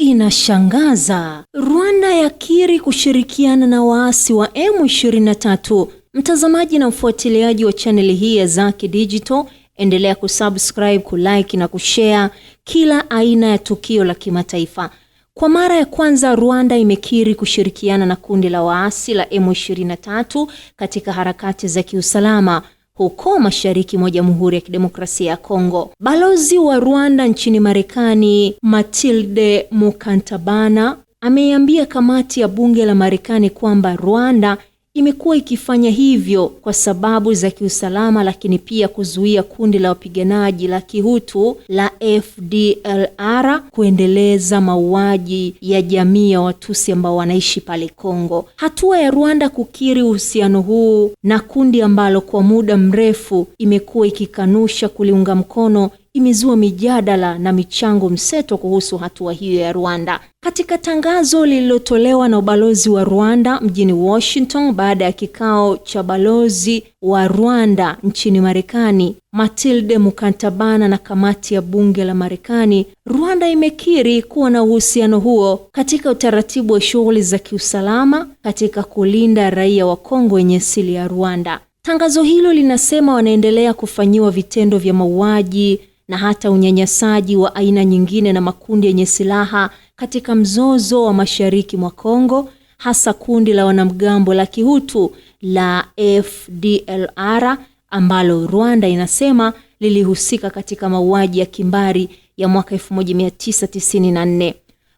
Inashangaza. Rwanda yakiri kushirikiana na waasi wa M23. Mtazamaji na mfuatiliaji wa channel hii ya Zaki Digital, endelea kusubscribe, kulike na kushare kila aina ya tukio la kimataifa. Kwa mara ya kwanza Rwanda imekiri kushirikiana na kundi la waasi la M23 katika harakati za kiusalama huko mashariki mwa Jamhuri ya Kidemokrasia ya Kongo. Balozi wa Rwanda nchini Marekani, Matilde Mukantabana, ameiambia kamati ya bunge la Marekani kwamba Rwanda imekuwa ikifanya hivyo kwa sababu za kiusalama, lakini pia kuzuia kundi la wapiganaji la Kihutu la FDLR kuendeleza mauaji ya jamii ya Watusi ambao wanaishi pale Kongo. Hatua ya Rwanda kukiri uhusiano huu na kundi ambalo kwa muda mrefu imekuwa ikikanusha kuliunga mkono imezua mijadala na michango mseto kuhusu hatua hiyo ya Rwanda. Katika tangazo lililotolewa na ubalozi wa Rwanda mjini Washington baada ya kikao cha balozi wa Rwanda nchini Marekani, Matilde Mukantabana na kamati ya bunge la Marekani, Rwanda imekiri kuwa na uhusiano huo katika utaratibu wa shughuli za kiusalama katika kulinda raia wa Kongo wenye asili ya Rwanda. Tangazo hilo linasema wanaendelea kufanyiwa vitendo vya mauaji na hata unyanyasaji wa aina nyingine na makundi yenye silaha katika mzozo wa mashariki mwa Kongo, hasa kundi la wanamgambo la Kihutu la FDLR ambalo Rwanda inasema lilihusika katika mauaji ya kimbari ya mwaka 1994.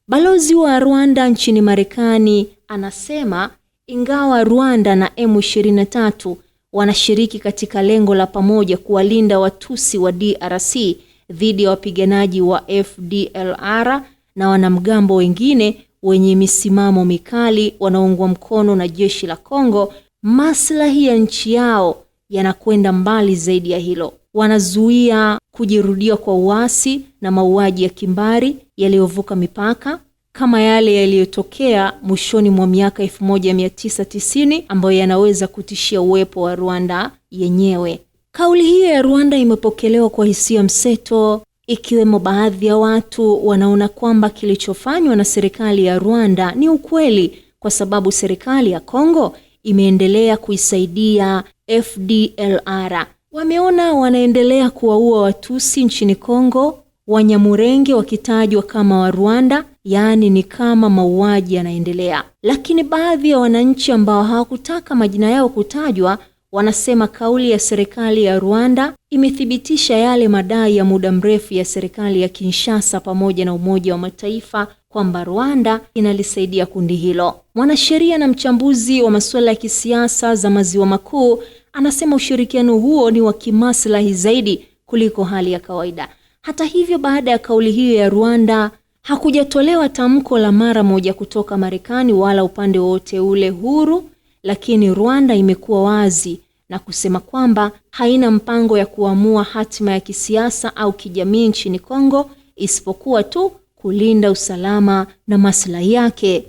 Balozi wa Rwanda nchini Marekani anasema ingawa Rwanda na M23 wanashiriki katika lengo la pamoja kuwalinda Watusi wa DRC dhidi ya wapiganaji wa FDLR na wanamgambo wengine wenye misimamo mikali wanaoungwa mkono na jeshi la Kongo, maslahi ya nchi yao yanakwenda mbali zaidi ya hilo. Wanazuia kujirudia kwa uasi na mauaji ya kimbari yaliyovuka mipaka kama yale yaliyotokea mwishoni mwa miaka 1990 ambayo yanaweza kutishia uwepo wa Rwanda yenyewe. Kauli hiyo ya Rwanda imepokelewa kwa hisia mseto, ikiwemo baadhi ya watu wanaona kwamba kilichofanywa na serikali ya Rwanda ni ukweli kwa sababu serikali ya Kongo imeendelea kuisaidia FDLR. Wameona wanaendelea kuwaua Watusi nchini Kongo, Wanyamurenge wakitajwa kama wa Rwanda, yaani ni kama mauaji yanaendelea. Lakini baadhi ya wananchi ambao hawakutaka majina yao kutajwa wanasema kauli ya serikali ya Rwanda imethibitisha yale madai ya muda mrefu ya serikali ya Kinshasa pamoja na Umoja wa Mataifa kwamba Rwanda inalisaidia kundi hilo. Mwanasheria na mchambuzi wa masuala ya kisiasa za Maziwa Makuu anasema ushirikiano huo ni wa kimaslahi zaidi kuliko hali ya kawaida. Hata hivyo, baada ya kauli hiyo ya Rwanda hakujatolewa tamko la mara moja kutoka Marekani wala upande wote ule huru, lakini Rwanda imekuwa wazi na kusema kwamba haina mpango ya kuamua hatima ya kisiasa au kijamii nchini Kongo isipokuwa tu kulinda usalama na maslahi yake.